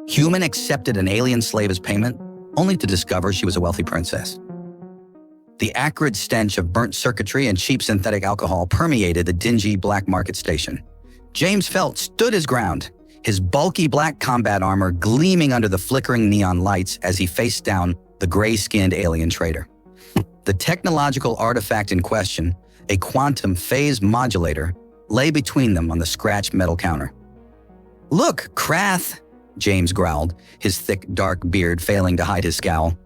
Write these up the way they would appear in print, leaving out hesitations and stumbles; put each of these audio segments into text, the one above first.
Human accepted an alien slave as payment, only to discover she was a wealthy princess. The acrid stench of burnt circuitry and cheap synthetic alcohol permeated the dingy black market station. James Felt stood his ground, his bulky black combat armor gleaming under the flickering neon lights as he faced down the gray-skinned alien trader. The technological artifact in question, a quantum phase modulator, lay between them on the scratched metal counter. "Look, Krath," James growled, his thick, dark beard failing to hide his scowl.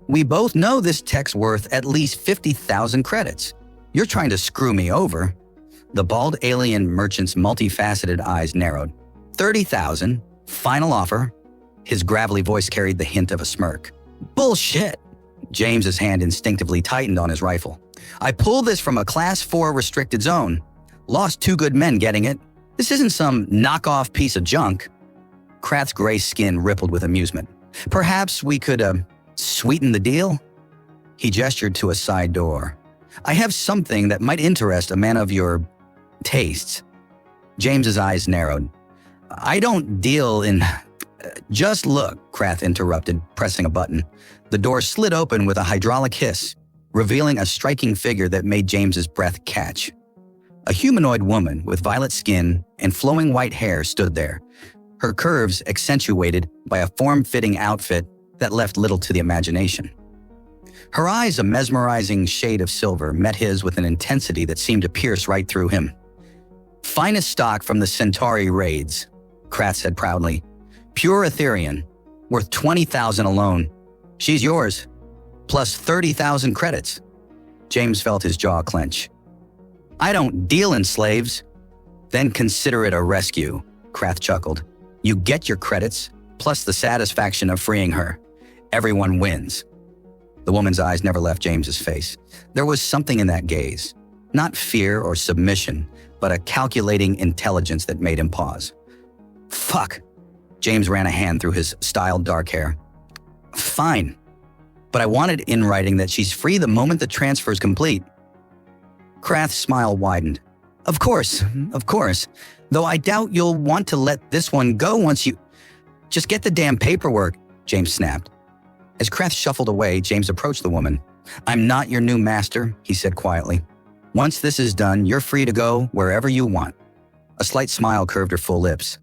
"We both know this tech's worth at least 50,000 credits. You're trying to screw me over." The bald alien merchant's multifaceted eyes narrowed. 30,000, final offer. His gravelly voice carried the hint of a smirk. "Bullshit." James's hand instinctively tightened on his rifle. "I pulled this from a Class 4 restricted zone. Lost 2 good men getting it. This isn't some knockoff piece of junk." Krath's gray skin rippled with amusement. "Perhaps we could, sweeten the deal?" He gestured to a side door. "I have something that might interest a man of your tastes." James's eyes narrowed. "I don't deal in—" "Just look," Krath interrupted, pressing a button. The door slid open with a hydraulic hiss, revealing a striking figure that made James's breath catch. A humanoid woman with violet skin and flowing white hair stood there, her curves accentuated by a form-fitting outfit that left little to the imagination. Her eyes, a mesmerizing shade of silver, met his with an intensity that seemed to pierce right through him. "Finest stock from the Centauri raids," Krath said proudly. "Pure Etherean, worth 20,000 alone. She's yours, plus 30,000 credits." James felt his jaw clench. "I don't deal in slaves." "Then consider it a rescue," Krath chuckled. "You get your credits, plus the satisfaction of freeing her. Everyone wins." The woman's eyes never left James's face. There was something in that gaze, not fear or submission, but a calculating intelligence that made him pause. "Fuck." James ran a hand through his styled dark hair. "Fine, but I wanted in writing that she's free the moment the transfer is complete." Krath's smile widened. Of course, though I doubt you'll want to let this one go once you—" "Just get the damn paperwork," James snapped. As Krath shuffled away, James approached the woman. "I'm not your new master," he said quietly. "Once this is done, you're free to go wherever you want." A slight smile curved her full lips.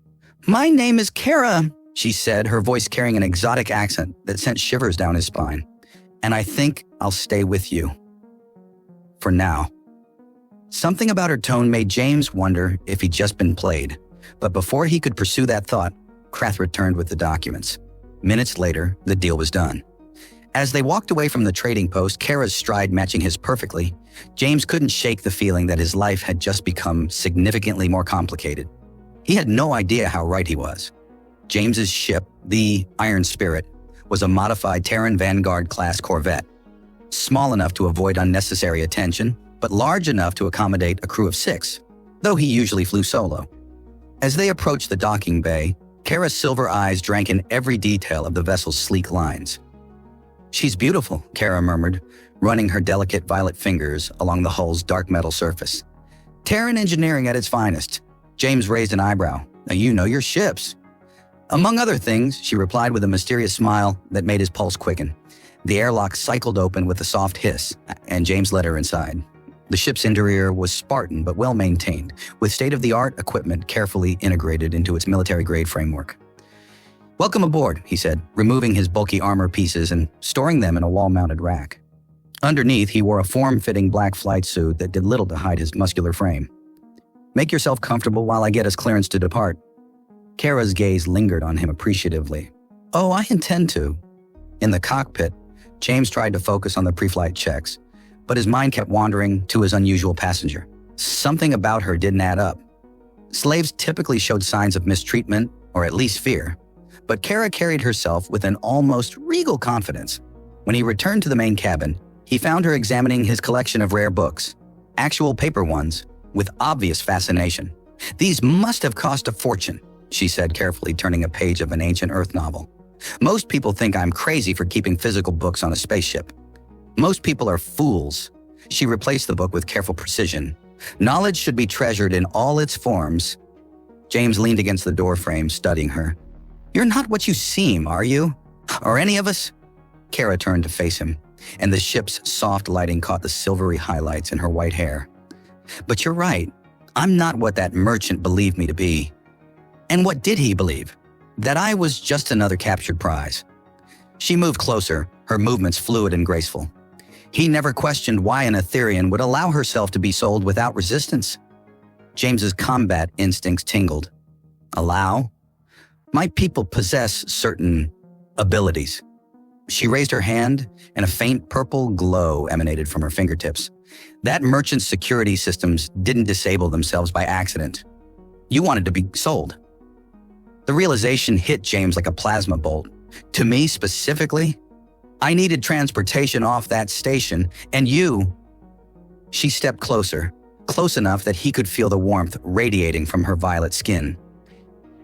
"My name is Kara," she said, her voice carrying an exotic accent that sent shivers down his spine. "And I think I'll stay with you. For now." Something about her tone made James wonder if he'd just been played. But before he could pursue that thought, Krath returned with the documents. Minutes later, the deal was done. As they walked away from the trading post, Kara's stride matching his perfectly, James couldn't shake the feeling that his life had just become significantly more complicated. He had no idea how right he was. James's ship, the Iron Spirit, was a modified Terran Vanguard-class corvette, small enough to avoid unnecessary attention, but large enough to accommodate a crew of 6, though he usually flew solo. As they approached the docking bay, Kara's silver eyes drank in every detail of the vessel's sleek lines. "She's beautiful," Kara murmured, running her delicate violet fingers along the hull's dark metal surface. "Terran engineering at its finest." James raised an eyebrow. "Now you know your ships." "Among other things," she replied with a mysterious smile that made his pulse quicken. The airlock cycled open with a soft hiss, and James led her inside. The ship's interior was Spartan but well-maintained, with state-of-the-art equipment carefully integrated into its military-grade framework. "Welcome aboard," he said, removing his bulky armor pieces and storing them in a wall-mounted rack. Underneath, he wore a form-fitting black flight suit that did little to hide his muscular frame. "Make yourself comfortable while I get us clearance to depart." Kara's gaze lingered on him appreciatively. "Oh, I intend to." In the cockpit, James tried to focus on the pre-flight checks, but his mind kept wandering to his unusual passenger. Something about her didn't add up. Slaves typically showed signs of mistreatment, or at least fear, but Kara carried herself with an almost regal confidence. When he returned to the main cabin, he found her examining his collection of rare books, actual paper ones, with obvious fascination. "These must have cost a fortune," she said, carefully turning a page of an ancient Earth novel. "Most people think I'm crazy for keeping physical books on a spaceship. Most people are fools." She replaced the book with careful precision. "Knowledge should be treasured in all its forms." James leaned against the doorframe, studying her. You're not what you seem, are you? Or any of us? Kara turned to face him, and the ship's soft lighting caught the silvery highlights in her white hair. But you're right. I'm not what that merchant believed me to be. And what did he believe? That I was just another captured prize. She moved closer, her movements fluid and graceful. He never questioned why an Etherean would allow herself to be sold without resistance. James's combat instincts tingled. Allow? My people possess certain abilities. She raised her hand, and a faint purple glow emanated from her fingertips. That merchant's security systems didn't disable themselves by accident. You wanted to be sold. The realization hit James like a plasma bolt. To me specifically, I needed transportation off that station, and you... She stepped closer, close enough that he could feel the warmth radiating from her violet skin.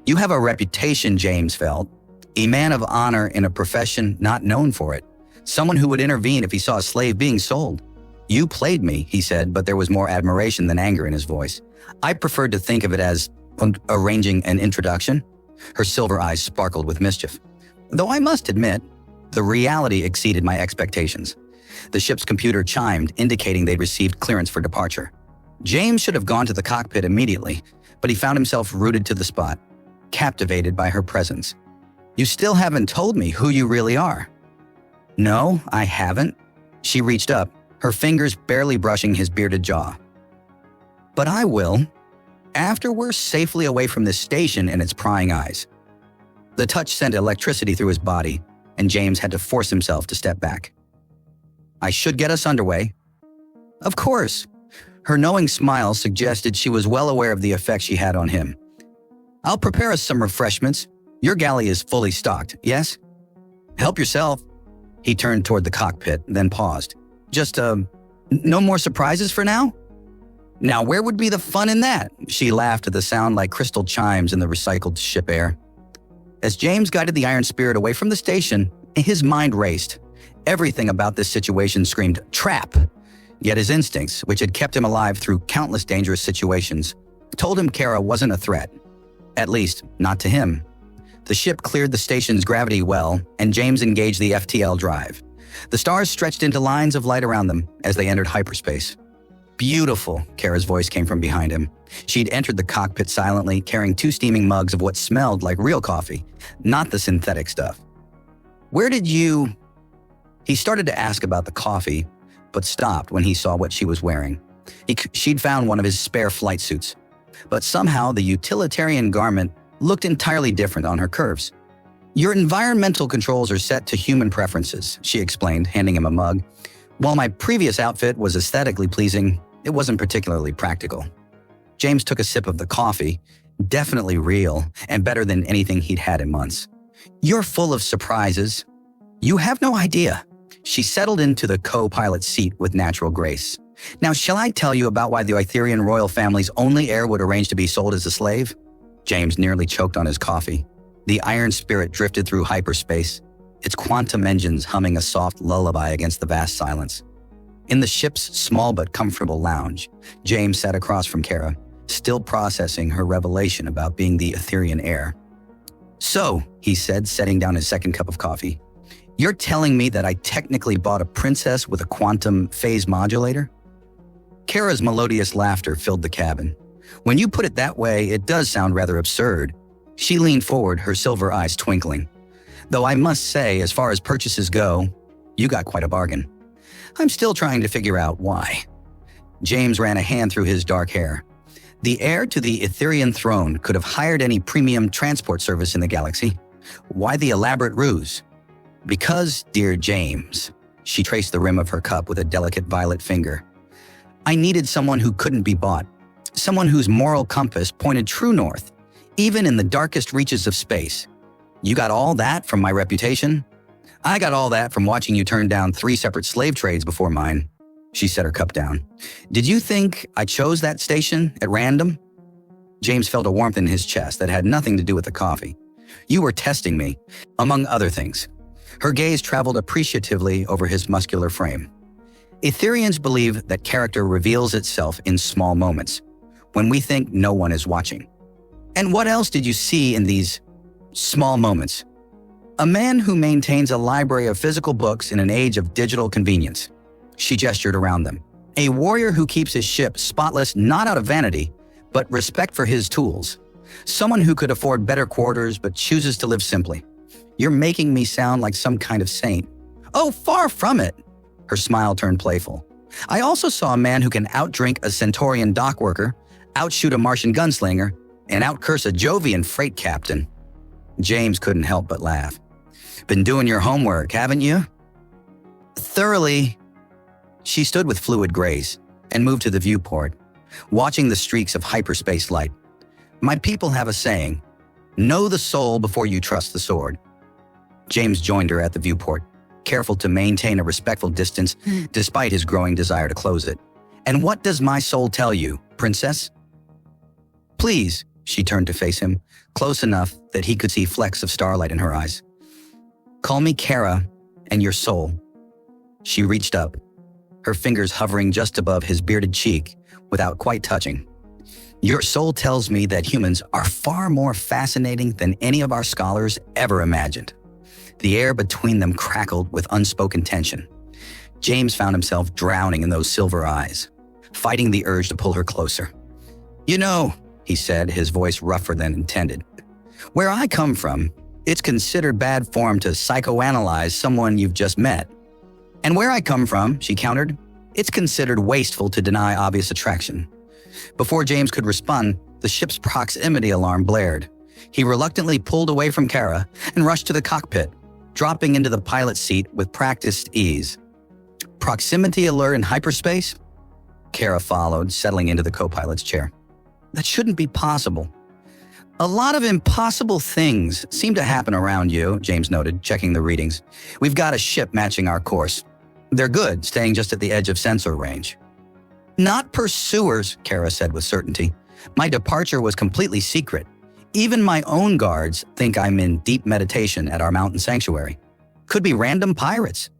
You have a reputation, James felt. A man of honor in a profession not known for it. Someone who would intervene if he saw a slave being sold. You played me, he said, but there was more admiration than anger in his voice. I preferred to think of it as arranging an introduction. Her silver eyes sparkled with mischief. Though I must admit, the reality exceeded my expectations. The ship's computer chimed, indicating they'd received clearance for departure. James should have gone to the cockpit immediately, but he found himself rooted to the spot, captivated by her presence. You still haven't told me who you really are. No, I haven't. She reached up, her fingers barely brushing his bearded jaw. But I will, after we're safely away from this station and its prying eyes. The touch sent electricity through his body, and James had to force himself to step back. I should get us underway. Of course. Her knowing smile suggested she was well aware of the effect she had on him. I'll prepare us some refreshments. Your galley is fully stocked, yes? Help yourself. He turned toward the cockpit, then paused. Just, no more surprises for now? Now, where would be the fun in that? She laughed at the sound like crystal chimes in the recycled ship air. As James guided the Iron Spirit away from the station, his mind raced. Everything about this situation screamed, trap. Yet his instincts, which had kept him alive through countless dangerous situations, told him Kara wasn't a threat. At least, not to him. The ship cleared the station's gravity well, and James engaged the FTL drive. The stars stretched into lines of light around them as they entered hyperspace. Beautiful, Kara's voice came from behind him. She'd entered the cockpit silently, carrying 2 steaming mugs of what smelled like real coffee, not the synthetic stuff. Where did you... He started to ask about the coffee, but stopped when he saw what she was wearing. She'd found one of his spare flight suits, but somehow the utilitarian garment looked entirely different on her curves. Your environmental controls are set to human preferences, she explained, handing him a mug. While my previous outfit was aesthetically pleasing, it wasn't particularly practical. James took a sip of the coffee, definitely real and better than anything he'd had in months. You're full of surprises. You have no idea. She settled into the co-pilot seat with natural grace. Now, shall I tell you about why the Itherian royal family's only heir would arrange to be sold as a slave? James nearly choked on his coffee. The Iron Spirit drifted through hyperspace, its quantum engines humming a soft lullaby against the vast silence. In the ship's small but comfortable lounge, James sat across from Kara, still processing her revelation about being the Itherian heir. So, he said, setting down his second cup of coffee, you're telling me that I technically bought a princess with a quantum phase modulator? Kara's melodious laughter filled the cabin. When you put it that way, it does sound rather absurd. She leaned forward, her silver eyes twinkling. Though I must say, as far as purchases go, you got quite a bargain. I'm still trying to figure out why. James ran a hand through his dark hair. The heir to the Itherian throne could have hired any premium transport service in the galaxy. Why the elaborate ruse? Because, dear James, she traced the rim of her cup with a delicate violet finger. I needed someone who couldn't be bought. Someone whose moral compass pointed true north, even in the darkest reaches of space. You got all that from my reputation? I got all that from watching you turn down 3 separate slave trades before mine. She set her cup down. Did you think I chose that station at random? James felt a warmth in his chest that had nothing to do with the coffee. You were testing me, among other things. Her gaze traveled appreciatively over his muscular frame. Itherians believe that character reveals itself in small moments, when we think no one is watching. And what else did you see in these Small moments. A man who maintains a library of physical books in an age of digital convenience. She gestured around them. A warrior who keeps his ship spotless not out of vanity, but respect for his tools. Someone who could afford better quarters but chooses to live simply. You're making me sound like some kind of saint. Oh, far from it. Her smile turned playful. I also saw a man who can outdrink a Centaurian dock worker, outshoot a Martian gunslinger, and outcurse a Jovian freight captain. James couldn't help but laugh. Been doing your homework, haven't you? Thoroughly. She stood with fluid grace and moved to the viewport, watching the streaks of hyperspace light. My people have a saying, know the soul before you trust the sword. James joined her at the viewport, careful to maintain a respectful distance despite his growing desire to close it. And what does my soul tell you, princess? Please, she turned to face him, close enough that he could see flecks of starlight in her eyes. Call me Kara and your soul. She reached up, her fingers hovering just above his bearded cheek without quite touching. Your soul tells me that humans are far more fascinating than any of our scholars ever imagined. The air between them crackled with unspoken tension. James found himself drowning in those silver eyes, fighting the urge to pull her closer. You know, he said, his voice rougher than intended, where I come from, it's considered bad form to psychoanalyze someone you've just met. And where I come from, she countered, it's considered wasteful to deny obvious attraction. Before James could respond, the ship's proximity alarm blared. He reluctantly pulled away from Kara and rushed to the cockpit, dropping into the pilot's seat with practiced ease. Proximity alert in hyperspace? Kara followed, settling into the co-pilot's chair. That shouldn't be possible. A lot of impossible things seem to happen around you, James noted, checking the readings. We've got a ship matching our course. They're good, staying just at the edge of sensor range. Not pursuers, Kara said with certainty. My departure was completely secret. Even my own guards think I'm in deep meditation at our mountain sanctuary. Could be random pirates.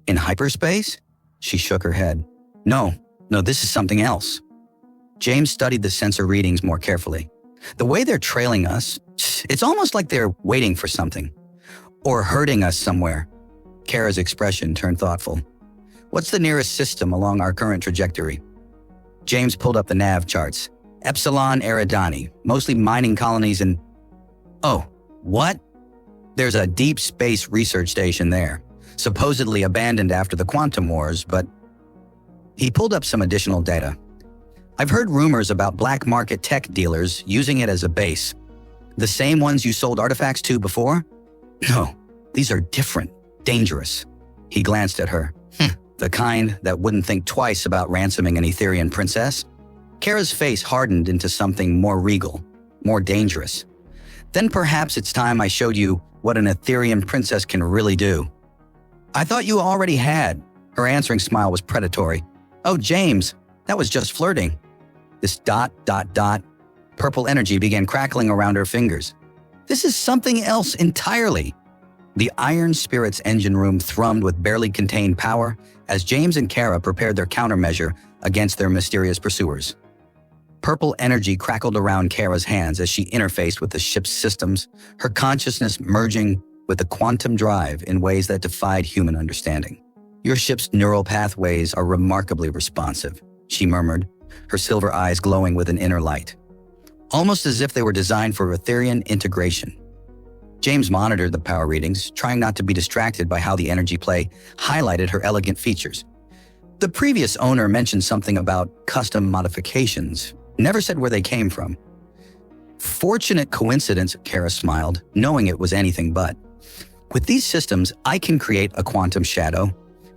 In hyperspace? She shook her head. No, this is something else. James studied the sensor readings more carefully. The way they're trailing us, it's almost like they're waiting for something. Or hurting us somewhere. Kara's expression turned thoughtful. What's the nearest system along our current trajectory? James pulled up the nav charts. Epsilon Eridani, mostly mining colonies in... Oh, what? There's a deep space research station there, supposedly abandoned after the quantum wars, but... He pulled up some additional data. I've heard rumors about black market tech dealers using it as a base. The same ones you sold artifacts to before? No, these are different, dangerous. He glanced at her. The kind that wouldn't think twice about ransoming an Etherian princess? Kara's face hardened into something more regal, more dangerous. Then perhaps it's time I showed you what an Etherian princess can really do. I thought you already had. Her answering smile was predatory. Oh, James, that was just flirting. This ... Purple energy began crackling around her fingers. This is something else entirely. The Iron Spirit's engine room thrummed with barely contained power as James and Kara prepared their countermeasure against their mysterious pursuers. Purple energy crackled around Kara's hands as she interfaced with the ship's systems, her consciousness merging with the quantum drive in ways that defied human understanding. Your ship's neural pathways are remarkably responsive, she murmured, her silver eyes glowing with an inner light. Almost as if they were designed for Etherian integration. James monitored the power readings, trying not to be distracted by how the energy play highlighted her elegant features. The previous owner mentioned something about custom modifications, never said where they came from. Fortunate coincidence, Kara smiled, knowing it was anything but. With these systems, I can create a quantum shadow,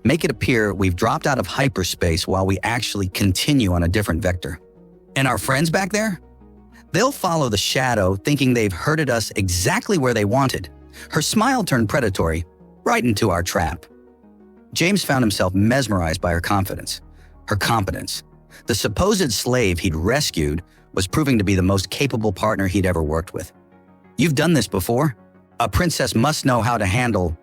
make it appear we've dropped out of hyperspace while we actually continue on a different vector. And our friends back there? They'll follow the shadow, thinking they've herded us exactly where they wanted. Her smile turned predatory, right into our trap. James found himself mesmerized by her confidence, her competence. The supposed slave he'd rescued was proving to be the most capable partner he'd ever worked with. You've done this before? A princess must know how to handle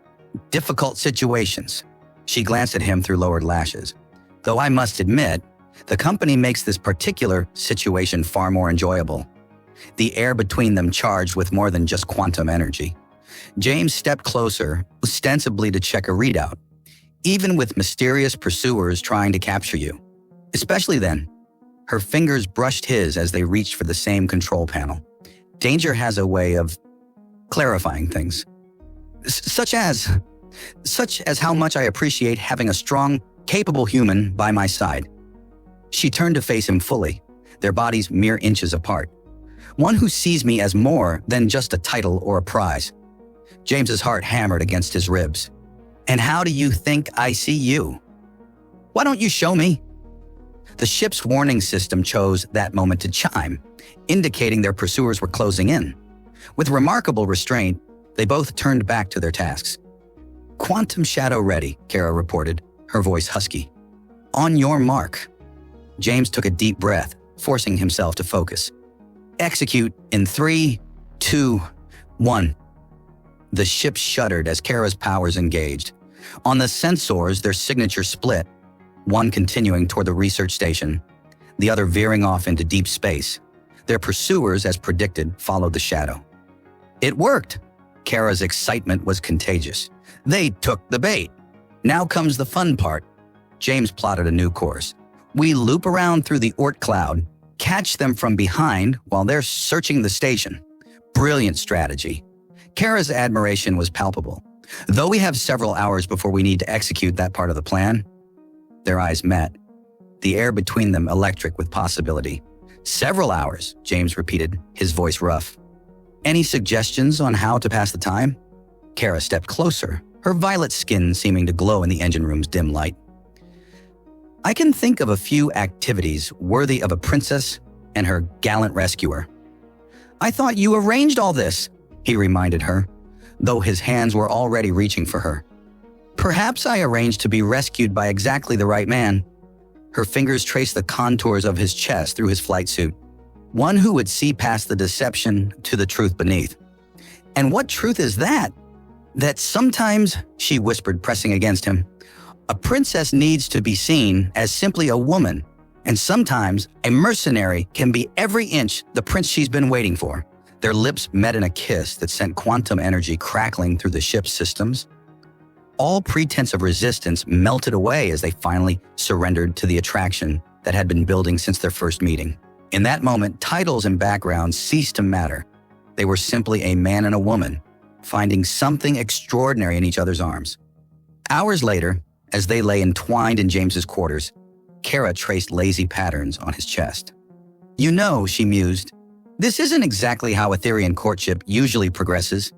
difficult situations. She glanced at him through lowered lashes. Though I must admit, the company makes this particular situation far more enjoyable. the air between them charged with more than just quantum energy. James stepped closer, ostensibly to check a readout, even with mysterious pursuers trying to capture you. Especially then, her fingers brushed his as they reached for the same control panel. Danger has a way of clarifying things. Such as how much I appreciate having a strong, capable human by my side. She turned to face him fully, their bodies mere inches apart. One who sees me as more than just a title or a prize. James's heart hammered against his ribs. And how do you think I see you? Why don't you show me? The ship's warning system chose that moment to chime, indicating their pursuers were closing in. With remarkable restraint, they both turned back to their tasks. Quantum shadow ready, Kara reported, her voice husky. On your mark. James took a deep breath, forcing himself to focus. Execute in 3, 2, 1. The ship shuddered as Kara's powers engaged. On the sensors, their signature split, one continuing toward the research station, the other veering off into deep space. Their pursuers, as predicted, followed the shadow. It worked. Kara's excitement was contagious. They took the bait. Now comes the fun part. James plotted a new course. We loop around through the Oort cloud, catch them from behind while they're searching the station. Brilliant strategy. Kara's admiration was palpable. Though we have several hours before we need to execute that part of the plan, their eyes met, the air between them electric with possibility. Several hours, James repeated, his voice rough. Any suggestions on how to pass the time? Kara stepped closer, her violet skin seeming to glow in the engine room's dim light. I can think of a few activities worthy of a princess and her gallant rescuer. I thought you arranged all this, he reminded her, though his hands were already reaching for her. Perhaps I arranged to be rescued by exactly the right man. Her fingers traced the contours of his chest through his flight suit. One who would see past the deception to the truth beneath. And what truth is that? That sometimes, she whispered, pressing against him, a princess needs to be seen as simply a woman, and sometimes a mercenary can be every inch the prince she's been waiting for. Their lips met in a kiss that sent quantum energy crackling through the ship's systems. All pretense of resistance melted away as they finally surrendered to the attraction that had been building since their first meeting. In that moment, titles and backgrounds ceased to matter. They were simply a man and a woman, finding something extraordinary in each other's arms. Hours later, as they lay entwined in James's quarters, Kara traced lazy patterns on his chest. You know, she mused, this isn't exactly how Etherian courtship usually progresses.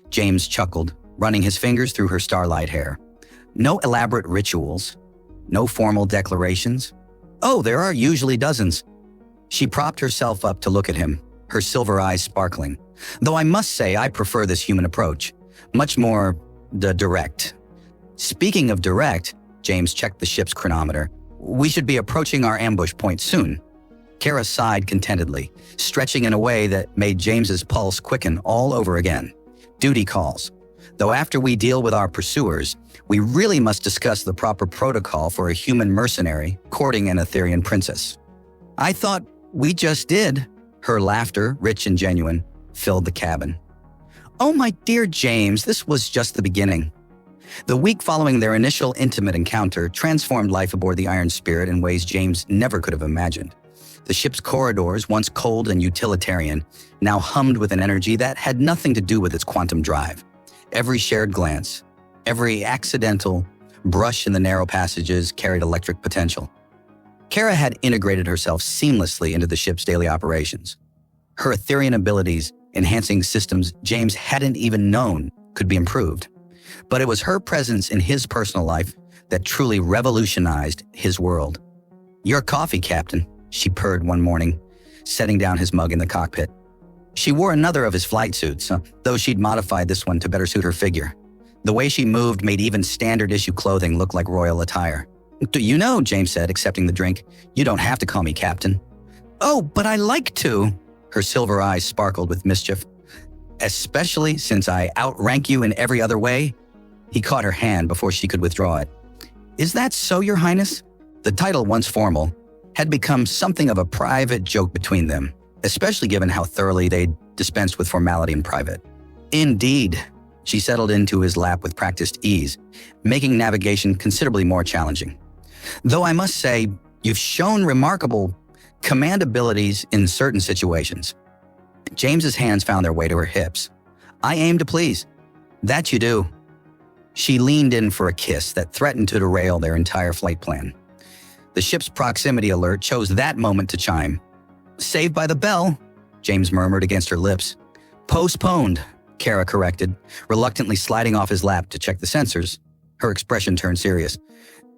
James chuckled, running his fingers through her starlight hair. No elaborate rituals, no formal declarations. Oh, there are usually dozens. She propped herself up to look at him, her silver eyes sparkling. Though I must say I prefer this human approach, much more direct. Speaking of direct, James checked the ship's chronometer. We should be approaching our ambush point soon. Kara sighed contentedly, stretching in a way that made James's pulse quicken all over again. Duty calls. Though after we deal with our pursuers, we really must discuss the proper protocol for a human mercenary courting an Etherian princess. I thought we just did. Her laughter, rich and genuine, filled the cabin. Oh, my dear James, this was just the beginning. The week following their initial intimate encounter transformed life aboard the Iron Spirit in ways James never could have imagined. The ship's corridors, once cold and utilitarian, now hummed with an energy that had nothing to do with its quantum drive. Every shared glance, every accidental brush in the narrow passages carried electric potential. Kara had integrated herself seamlessly into the ship's daily operations. Her Etherian abilities enhancing systems James hadn't even known could be improved. But it was her presence in his personal life that truly revolutionized his world. Your coffee, Captain, she purred one morning, setting down his mug in the cockpit. She wore another of his flight suits, though she'd modified this one to better suit her figure. The way she moved made even standard-issue clothing look like royal attire. Do you know, James said, accepting the drink, you don't have to call me Captain. Oh, but I like to. Her silver eyes sparkled with mischief. Especially since I outrank you in every other way? He caught her hand before she could withdraw it. Is that so, Your Highness? The title, once formal, had become something of a private joke between them. especially given how thoroughly they dispensed with formality in private. Indeed, she settled into his lap with practiced ease, making navigation considerably more challenging. Though I must say, you've shown remarkable command abilities in certain situations. James's hands found their way to her hips. I aim to please. That you do. She leaned in for a kiss that threatened to derail their entire flight plan. The ship's proximity alert chose that moment to chime. Saved by the bell, James murmured against her lips. Postponed, Kara corrected, reluctantly sliding off his lap to check the sensors. Her expression turned serious.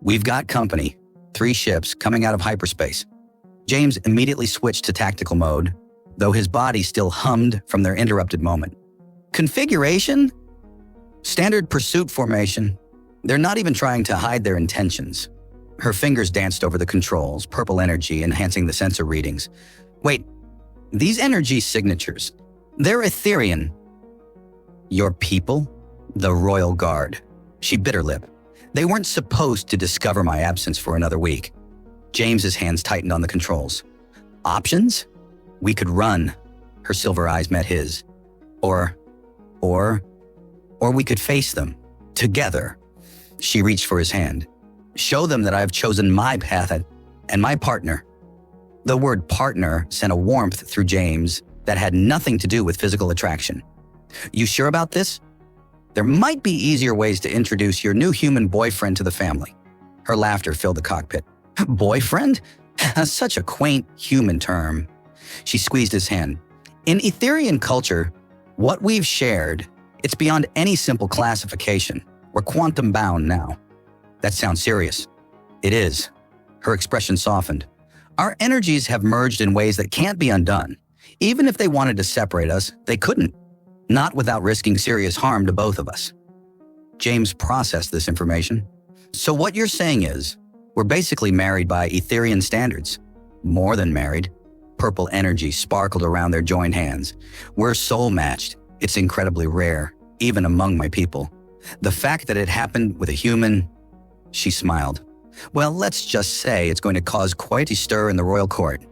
We've got company. 3 ships coming out of hyperspace. James immediately switched to tactical mode, though his body still hummed from their interrupted moment. Configuration? Standard pursuit formation. They're not even trying to hide their intentions. Her fingers danced over the controls, purple energy enhancing the sensor readings. Wait, these energy signatures, they're Etherean. Your people? The Royal Guard. She bit her lip. They weren't supposed to discover my absence for another week. James's hands tightened on the controls. Options? We could run. Her silver eyes met his. Or we could face them. Together. She reached for his hand. Show them that I have chosen my path and my partner. The word partner sent a warmth through James that had nothing to do with physical attraction. You sure about this? There might be easier ways to introduce your new human boyfriend to the family. Her laughter filled the cockpit. Boyfriend? Such a quaint human term. She squeezed his hand. In Etherean culture, what we've shared, it's beyond any simple classification. We're quantum bound now. That sounds serious. It is. Her expression softened. Our energies have merged in ways that can't be undone. Even if they wanted to separate us, they couldn't. Not without risking serious harm to both of us. James processed this information. So what you're saying is, we're basically married by Etherean standards. More than married. Purple energy sparkled around their joined hands. We're soul matched. It's incredibly rare, even among my people. The fact that it happened with a human, she smiled. Well, let's just say it's going to cause quite a stir in the royal court.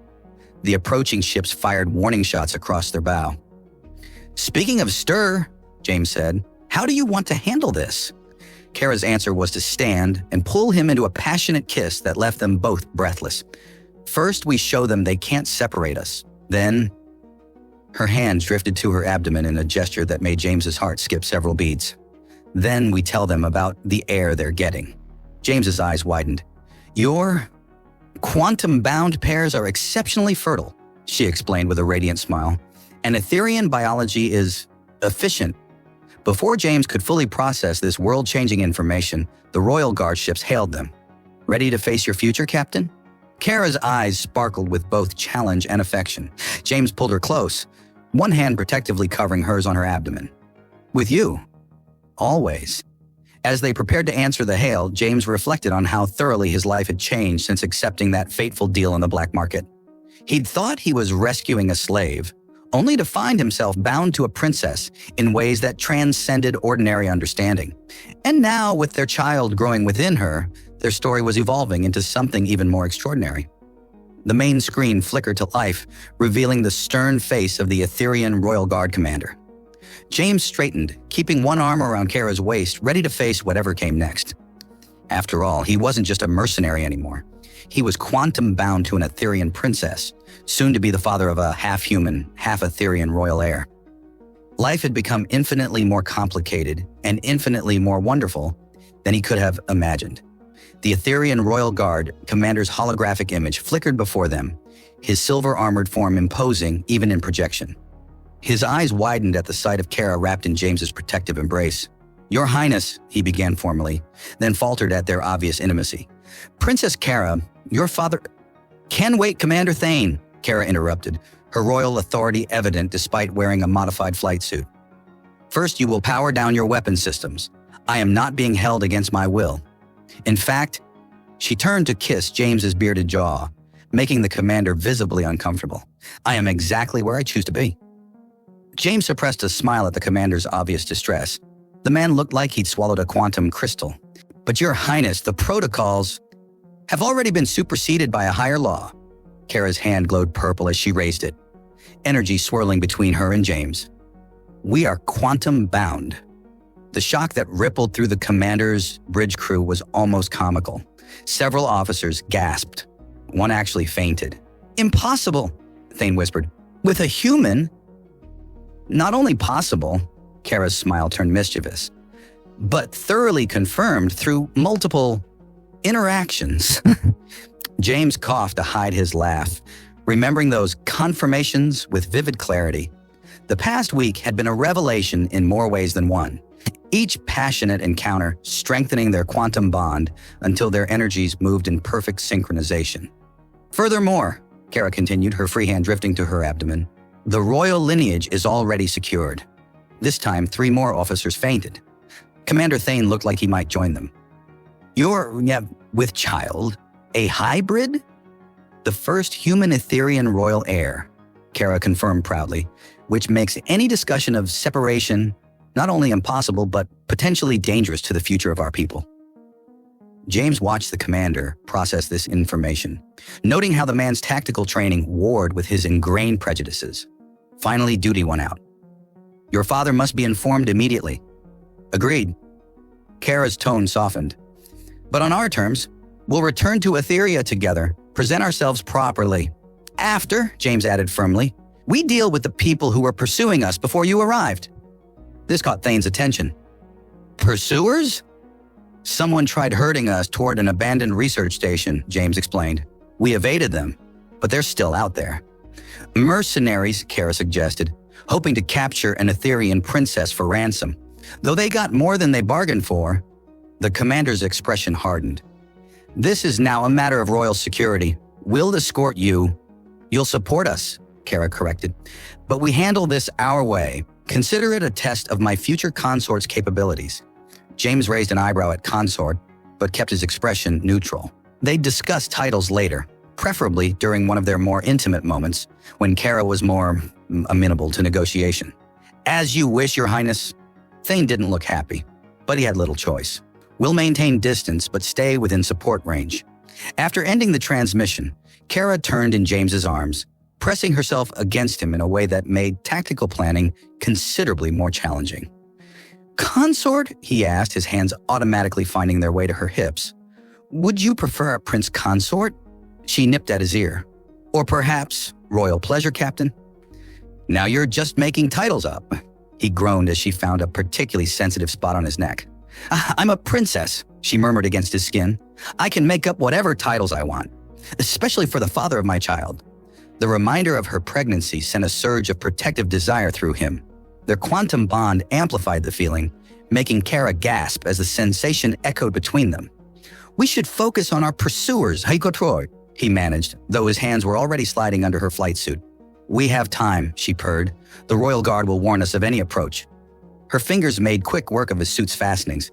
The approaching ships fired warning shots across their bow. Speaking of stir, James said, how do you want to handle this? Kara's answer was to stand and pull him into a passionate kiss that left them both breathless. First, we show them they can't separate us. Then, her hands drifted to her abdomen in a gesture that made James's heart skip several beats. Then we tell them about the air they're getting. James's eyes widened. Your quantum-bound pairs are exceptionally fertile, she explained with a radiant smile. And Etherean biology is efficient. Before James could fully process this world-changing information, the Royal Guard ships hailed them. Ready to face your future, Captain? Kara's eyes sparkled with both challenge and affection. James pulled her close, one hand protectively covering hers on her abdomen. With you. Always. As they prepared to answer the hail, James reflected on how thoroughly his life had changed since accepting that fateful deal in the black market. He'd thought he was rescuing a slave, only to find himself bound to a princess in ways that transcended ordinary understanding. And now, with their child growing within her, their story was evolving into something even more extraordinary. The main screen flickered to life, revealing the stern face of the Etherean Royal Guard commander. James straightened, keeping one arm around Kara's waist, ready to face whatever came next. After all, he wasn't just a mercenary anymore. He was quantum-bound to an Etherean princess, soon to be the father of a half-human, half-Etherean royal heir. Life had become infinitely more complicated and infinitely more wonderful than he could have imagined. The Etherean Royal Guard commander's holographic image flickered before them, his silver-armored form imposing even in projection. His eyes widened at the sight of Kara wrapped in James's protective embrace. Your Highness, he began formally, then faltered at their obvious intimacy. Princess Kara, your father— Can wait, Commander Thane, Kara interrupted, her royal authority evident despite wearing a modified flight suit. First, you will power down your weapon systems. I am not being held against my will. In fact, she turned to kiss James's bearded jaw, making the commander visibly uncomfortable. I am exactly where I choose to be. James suppressed a smile at the commander's obvious distress. The man looked like he'd swallowed a quantum crystal. But Your Highness, the protocols have already been superseded by a higher law. Kara's hand glowed purple as she raised it. energy swirling between her and James. We are quantum bound. The shock that rippled through the commander's bridge crew was almost comical. Several officers gasped. One actually fainted. Impossible, Thane whispered. With a human? Not only possible, Kara's smile turned mischievous, but thoroughly confirmed through multiple interactions. James coughed to hide his laugh, remembering those confirmations with vivid clarity. The past week had been a revelation in more ways than one, each passionate encounter strengthening their quantum bond until their energies moved in perfect synchronization. Furthermore, Kara continued, her free hand drifting to her abdomen, the royal lineage is already secured. This time, 3 more officers fainted. Commander Thane looked like he might join them. You're, with child, a hybrid? The first human Etherian royal heir, Kara confirmed proudly, which makes any discussion of separation not only impossible, but potentially dangerous to the future of our people. James watched the commander process this information, noting how the man's tactical training warred with his ingrained prejudices. Finally, duty went out. Your father must be informed immediately. Agreed. Kara's tone softened. But on our terms, we'll return to Etheria together, present ourselves properly. After, James added firmly, we deal with the people who were pursuing us before you arrived. This caught Thane's attention. Pursuers? Someone tried herding us toward an abandoned research station, James explained. We evaded them, but they're still out there. Mercenaries, Kara suggested, hoping to capture an Etherian princess for ransom. Though they got more than they bargained for, the commander's expression hardened. This is now a matter of royal security. We'll escort you. You'll support us, Kara corrected. But we handle this our way. Consider it a test of my future consort's capabilities. James raised an eyebrow at consort, but kept his expression neutral. They'd discuss titles later, preferably during one of their more intimate moments, when Kara was more amenable to negotiation. As you wish, Your Highness. Thane didn't look happy, but he had little choice. We'll maintain distance, but stay within support range. After ending the transmission, Kara turned in James's arms, pressing herself against him in a way that made tactical planning considerably more challenging. Consort? He asked, his hands automatically finding their way to her hips. Would you prefer a prince consort? She nipped at his ear. Or perhaps royal pleasure captain? Now you're just making titles up. He groaned as she found a particularly sensitive spot on his neck. I'm a princess, she murmured against his skin. I can make up whatever titles I want, especially for the father of my child. The reminder of her pregnancy sent a surge of protective desire through him. Their quantum bond amplified the feeling, making Kara gasp as the sensation echoed between them. We should focus on our pursuers, Haikotroi, he managed, though his hands were already sliding under her flight suit. We have time, she purred. The royal guard will warn us of any approach. Her fingers made quick work of his suit's fastenings.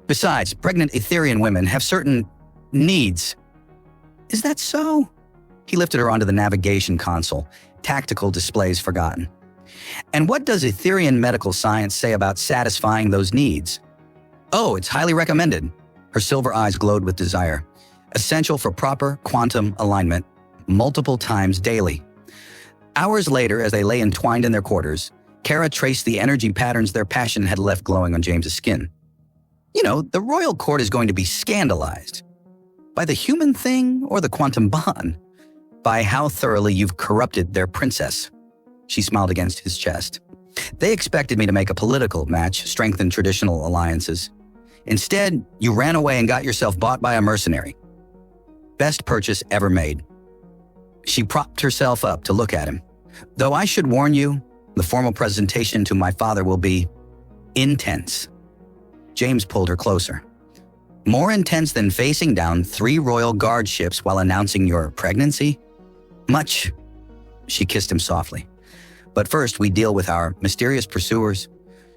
Besides, pregnant Etherian women have certain needs. Is that so? He lifted her onto the navigation console, tactical displays forgotten. And what does Etherian medical science say about satisfying those needs? Oh, it's highly recommended. Her silver eyes glowed with desire. Essential for proper quantum alignment, multiple times daily. Hours later, as they lay entwined in their quarters, Kara traced the energy patterns their passion had left glowing on James's skin. You know, the royal court is going to be scandalized. By the human thing or the quantum bond? By how thoroughly you've corrupted their princess. She smiled against his chest. They expected me to make a political match, strengthen traditional alliances. Instead, you ran away and got yourself bought by a mercenary. Best purchase ever made. She propped herself up to look at him. Though I should warn you, the formal presentation to my father will be intense. James pulled her closer. More intense than facing down 3 royal guard ships while announcing your pregnancy? Much. She kissed him softly. But first, we deal with our mysterious pursuers.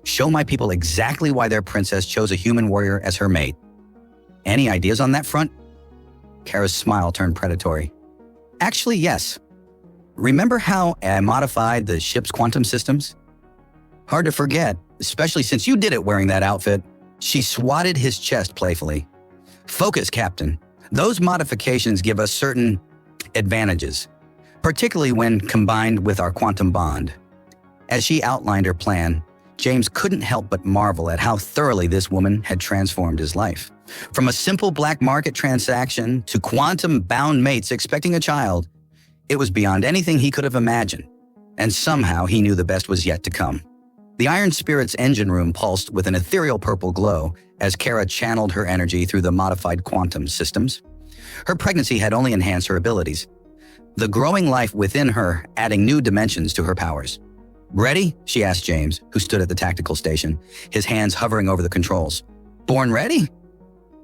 Show my people exactly why their princess chose a human warrior as her mate. Any ideas on that front? Kara's smile turned predatory. Actually, yes. Remember how I modified the ship's quantum systems? Hard to forget, especially since you did it wearing that outfit. She swatted his chest playfully. Focus, Captain. Those modifications give us certain advantages. particularly when combined with our quantum bond. As she outlined her plan, James couldn't help but marvel at how thoroughly this woman had transformed his life. From a simple black market transaction to quantum-bound mates expecting a child, it was beyond anything he could have imagined. And somehow he knew the best was yet to come. The Iron Spirit's engine room pulsed with an ethereal purple glow as Kara channeled her energy through the modified quantum systems. Her pregnancy had only enhanced her abilities, the growing life within her adding new dimensions to her powers. "Ready?" she asked James, who stood at the tactical station, his hands hovering over the controls. "Born ready?"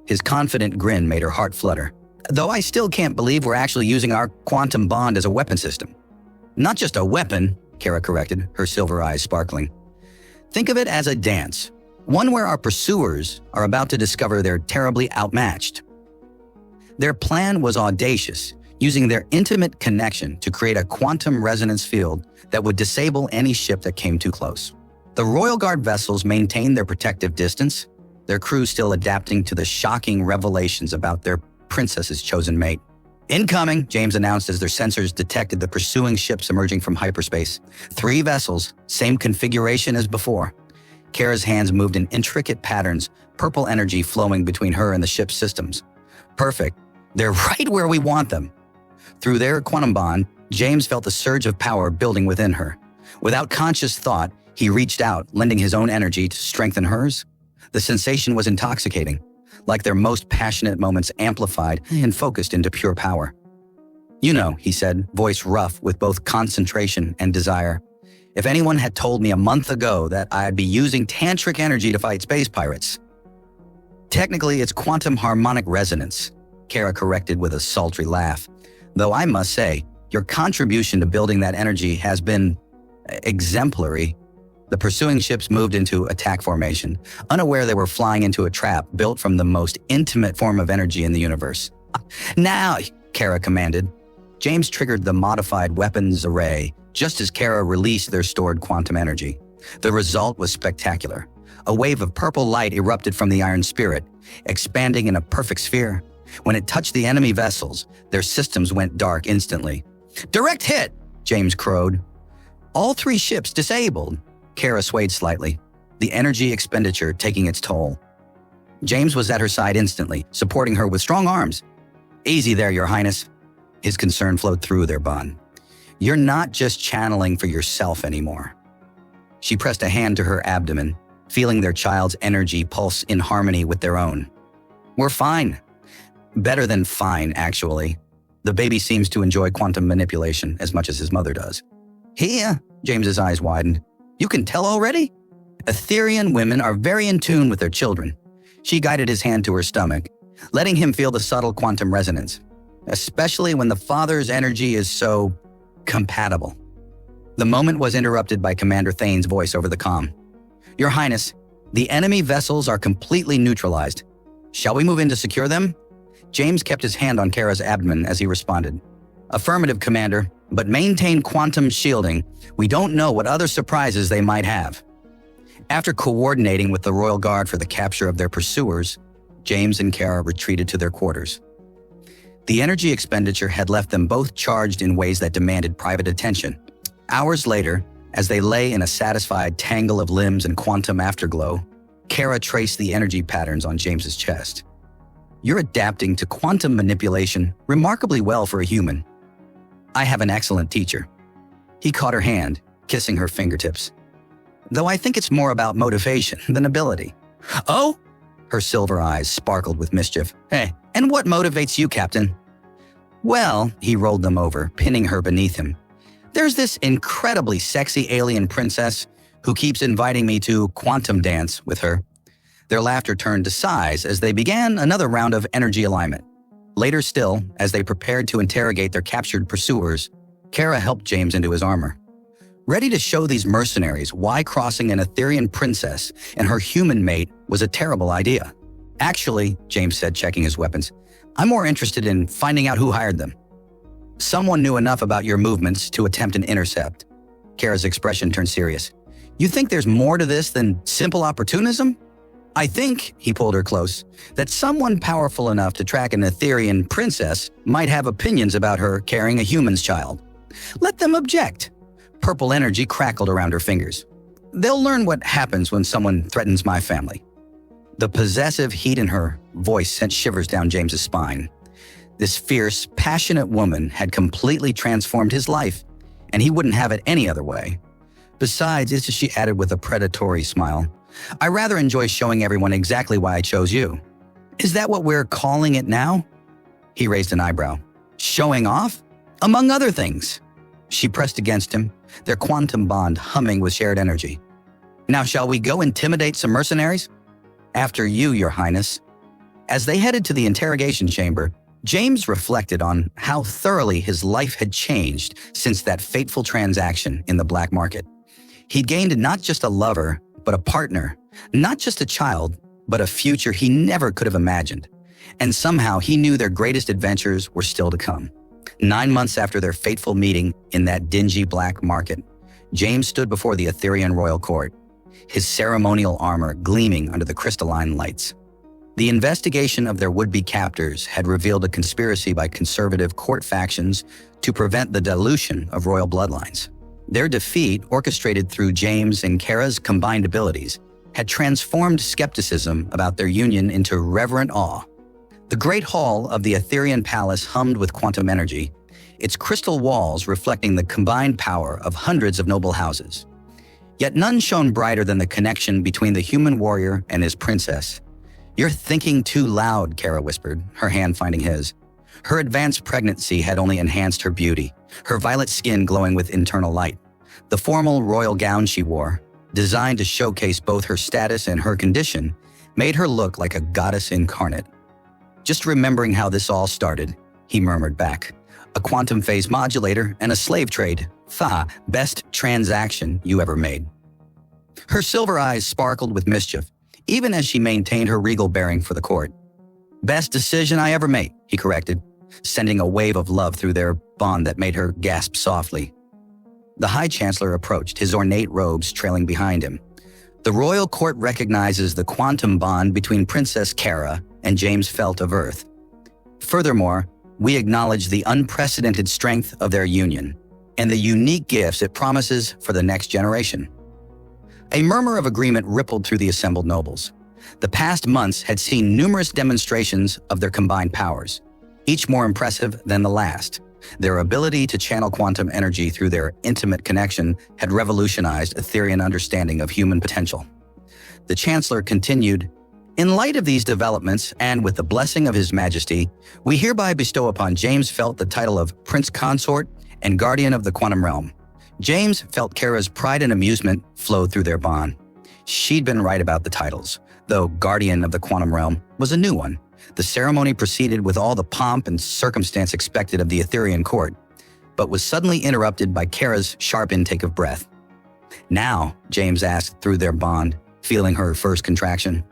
His confident grin made her heart flutter. "Though I still can't believe we're actually using our quantum bond as a weapon system." "Not just a weapon," Kara corrected, her silver eyes sparkling. "Think of it as a dance, one where our pursuers are about to discover they're terribly outmatched." Their plan was audacious, using their intimate connection to create a quantum resonance field that would disable any ship that came too close. The Royal Guard vessels maintained their protective distance, their crew still adapting to the shocking revelations about their princess's chosen mate. "Incoming," James announced as their sensors detected the pursuing ships emerging from hyperspace. 3 vessels, same configuration as before. Kara's hands moved in intricate patterns, purple energy flowing between her and the ship's systems. "Perfect. They're right where we want them." Through their quantum bond, James felt the surge of power building within her. Without conscious thought, he reached out, lending his own energy to strengthen hers. The sensation was intoxicating, like their most passionate moments amplified and focused into pure power. "You know," he said, voice rough with both concentration and desire, "if anyone had told me a month ago that I'd be using tantric energy to fight space pirates." "Technically, it's quantum harmonic resonance," Kara corrected with a sultry laugh. "Though I must say, your contribution to building that energy has been exemplary." The pursuing ships moved into attack formation, unaware they were flying into a trap built from the most intimate form of energy in the universe. "Now," Kara commanded. James triggered the modified weapons array just as Kara released their stored quantum energy. The result was spectacular. A wave of purple light erupted from the Iron Spirit, expanding in a perfect sphere. When it touched the enemy vessels, their systems went dark instantly. "Direct hit!" James crowed. "All 3 ships disabled." Kara swayed slightly, the energy expenditure taking its toll. James was at her side instantly, supporting her with strong arms. "Easy there, Your Highness." His concern flowed through their bond. "You're not just channeling for yourself anymore." She pressed a hand to her abdomen, feeling their child's energy pulse in harmony with their own. "We're fine." Better than fine, actually. The baby seems to enjoy quantum manipulation as much as his mother does. "Here," James's eyes widened. "You can tell already?" Etherian women are very in tune with their children. She guided his hand to her stomach, letting him feel the subtle quantum resonance, especially when the father's energy is so compatible. The moment was interrupted by Commander Thane's voice over the comm. "Your Highness, the enemy vessels are completely neutralized. Shall we move in to secure them?" James kept his hand on Kara's abdomen as he responded. "Affirmative, Commander, but maintain quantum shielding. We don't know what other surprises they might have." After coordinating with the Royal Guard for the capture of their pursuers, James and Kara retreated to their quarters. The energy expenditure had left them both charged in ways that demanded private attention. Hours later, as they lay in a satisfied tangle of limbs and quantum afterglow, Kara traced the energy patterns on James's chest. "You're adapting to quantum manipulation remarkably well for a human. I have an excellent teacher." He caught her hand, kissing her fingertips. "Though I think it's more about motivation than ability." "Oh?" Her silver eyes sparkled with mischief. "Hey, and what motivates you, Captain?" "Well," he rolled them over, pinning her beneath him. "There's this incredibly sexy alien princess who keeps inviting me to quantum dance with her." Their laughter turned to sighs as they began another round of energy alignment. Later still, as they prepared to interrogate their captured pursuers, Kara helped James into his armor. Ready to show these mercenaries why crossing an Etherian princess and her human mate was a terrible idea. "Actually," James said, checking his weapons, "I'm more interested in finding out who hired them." "Someone knew enough about your movements to attempt an intercept." Kara's expression turned serious. "You think there's more to this than simple opportunism?" "I think," he pulled her close, "that someone powerful enough to track an Etherian princess might have opinions about her carrying a human's child." Let them object. Purple energy crackled around her fingers. They'll learn what happens when someone threatens my family. The possessive heat in her voice sent shivers down James's spine. This fierce, passionate woman had completely transformed his life, and he wouldn't have it any other way. Besides, she added with a predatory smile, I rather enjoy showing everyone exactly why I chose you. Is that what we're calling it now? He raised an eyebrow. Showing off? Among other things. She pressed against him, their quantum bond humming with shared energy. Now shall we go intimidate some mercenaries? After you, Your Highness. As they headed to the interrogation chamber, James reflected on how thoroughly his life had changed since that fateful transaction in the black market. He'd gained not just a lover, but a partner, not just a child, but a future he never could have imagined. And somehow he knew their greatest adventures were still to come. 9 months after their fateful meeting in that dingy black market, James stood before the Etherean royal court, his ceremonial armor gleaming under the crystalline lights. The investigation of their would-be captors had revealed a conspiracy by conservative court factions to prevent the dilution of royal bloodlines. Their defeat, orchestrated through James and Kara's combined abilities, had transformed skepticism about their union into reverent awe. The great hall of the Etherean palace hummed with quantum energy, its crystal walls reflecting the combined power of hundreds of noble houses. Yet none shone brighter than the connection between the human warrior and his princess. You're thinking too loud, Kara whispered, her hand finding his. Her advanced pregnancy had only enhanced her beauty, her violet skin glowing with internal light. The formal royal gown she wore, designed to showcase both her status and her condition, made her look like a goddess incarnate. Just remembering how this all started, he murmured back. A quantum phase modulator and a slave trade. Best transaction you ever made. Her silver eyes sparkled with mischief, even as she maintained her regal bearing for the court. Best decision I ever made, he corrected, sending a wave of love through their bond that made her gasp softly. The High Chancellor approached, his ornate robes trailing behind him. The royal court recognizes the quantum bond between Princess Kara and James Felt of Earth. Furthermore, we acknowledge the unprecedented strength of their union and the unique gifts it promises for the next generation. A murmur of agreement rippled through the assembled nobles. The past months had seen numerous demonstrations of their combined powers, each more impressive than the last. Their ability to channel quantum energy through their intimate connection had revolutionized Etherean understanding of human potential. The Chancellor continued, in light of these developments and with the blessing of His Majesty, we hereby bestow upon James Felt the title of Prince Consort and Guardian of the Quantum Realm. James felt Kara's pride and amusement flowed through their bond. She'd been right about the titles, though Guardian of the Quantum Realm was a new one. The ceremony proceeded with all the pomp and circumstance expected of the Etherean court, but was suddenly interrupted by Kara's sharp intake of breath. Now, James asked through their bond, feeling her first contraction.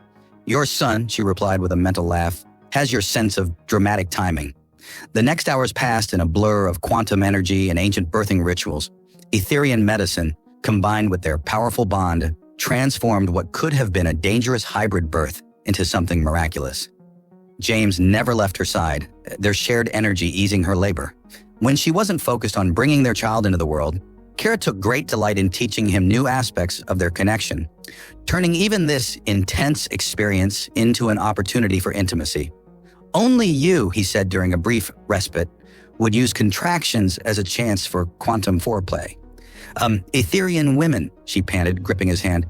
Your son, she replied with a mental laugh, has your sense of dramatic timing. The next hours passed in a blur of quantum energy and ancient birthing rituals. Etherean medicine, combined with their powerful bond, transformed what could have been a dangerous hybrid birth into something miraculous. James never left her side, their shared energy easing her labor. When she wasn't focused on bringing their child into the world, Kara took great delight in teaching him new aspects of their connection, turning even this intense experience into an opportunity for intimacy. Only you, he said during a brief respite, would use contractions as a chance for quantum foreplay. Etherean women, she panted, gripping his hand,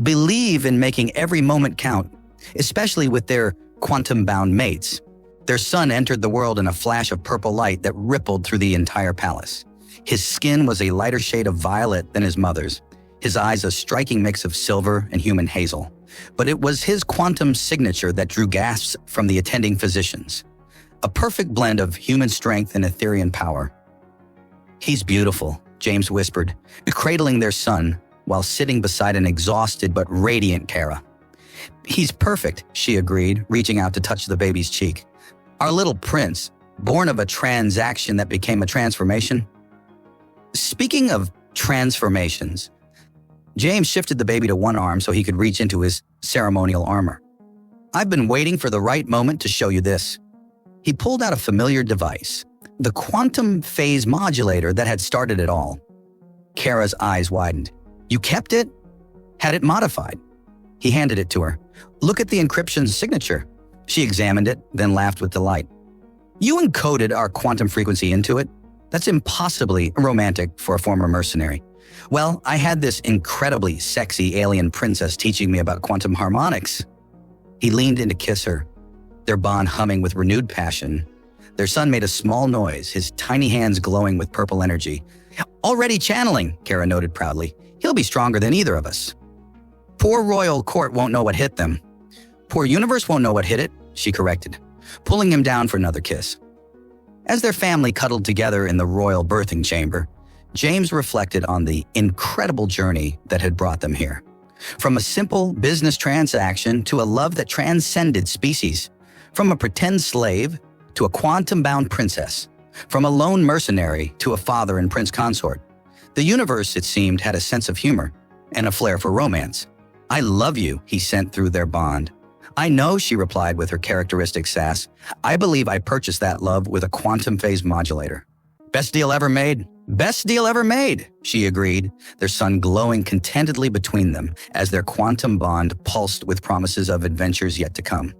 believe in making every moment count, especially with their quantum-bound mates. Their son entered the world in a flash of purple light that rippled through the entire palace. His skin was a lighter shade of violet than his mother's, his eyes a striking mix of silver and human hazel. But it was his quantum signature that drew gasps from the attending physicians. A perfect blend of human strength and Etherean power. He's beautiful, James whispered, cradling their son while sitting beside an exhausted but radiant Kara. He's perfect, she agreed, reaching out to touch the baby's cheek. Our little prince, born of a transaction that became a transformation. Speaking of transformations, James shifted the baby to one arm so he could reach into his ceremonial armor. I've been waiting for the right moment to show you this. He pulled out a familiar device, the quantum phase modulator that had started it all. Kara's eyes widened. You kept it? Had it modified? He handed it to her. Look at the encryption signature. She examined it, then laughed with delight. You encoded our quantum frequency into it? That's impossibly romantic for a former mercenary. Well, I had this incredibly sexy alien princess teaching me about quantum harmonics. He leaned in to kiss her, their bond humming with renewed passion. Their son made a small noise, his tiny hands glowing with purple energy. Already channeling, Kara noted proudly. He'll be stronger than either of us. Poor royal court won't know what hit them. Poor universe won't know what hit it, she corrected, pulling him down for another kiss. As their family cuddled together in the royal birthing chamber, James reflected on the incredible journey that had brought them here. From a simple business transaction to a love that transcended species. From a pretend slave to a quantum-bound princess. From a lone mercenary to a father and prince consort. The universe, it seemed, had a sense of humor and a flair for romance. I love you, he sent through their bond. I know, she replied with her characteristic sass. I believe I purchased that love with a quantum phase modulator. Best deal ever made. Best deal ever made, she agreed, their son glowing contentedly between them as their quantum bond pulsed with promises of adventures yet to come.